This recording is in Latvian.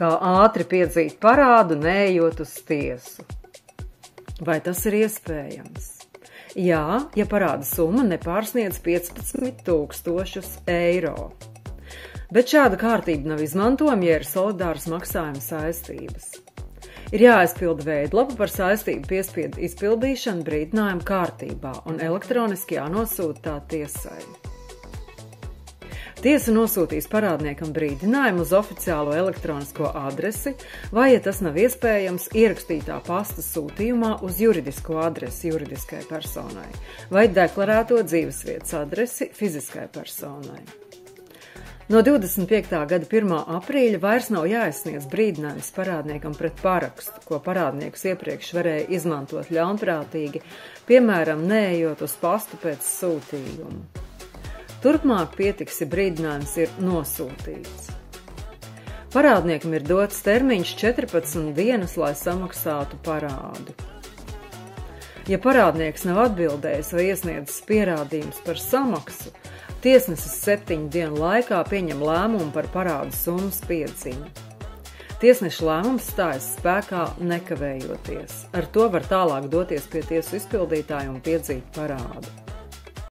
kā ātri piedzīt parādu, neejot uz tiesu. Vai tas ir iespējams? Jā, ja parāda summa nepārsniedz 15 000 eiro. Bet šāda kārtība nav izmantojama, ja ir solidāras maksājuma saistības. Ir jāaizpilda veidlapa par saistību piespiedu izpildīšanu brīdinājuma kārtībā un elektroniski jānosūta tā tiesai. Tiesa nosūtīs parādniekam brīdinājumu uz oficiālo elektronisko adresi vai, ja tas nav iespējams, ierakstītā pasta sūtījumā uz juridisko adresi juridiskai personai vai deklarēto dzīvesvietas adresi fiziskai personai. No 25. gada 1. aprīļa vairs nav jāizsniedz brīdinājums parādniekam pret parakstu, ko parādnieks iepriekš varēja izmantot ļaunprātīgi, piemēram, neejot uz pastu pēc sūtījuma. Turpmāk pietiks, ja brīdinājums ir nosūtīts. Parādniekam ir dots termiņš 14 dienas, lai samaksātu parādu. Ja parādnieks nav atbildējis vai iesniedzis pierādījumus par samaksu, tiesnesis 7 dienu laikā pieņem lēmumu par parādu summas piedziņu. Tiesneša lēmums stājas spēkā nekavējoties. Ar to var tālāk doties pie tiesu izpildītāja un piedzīt parādu.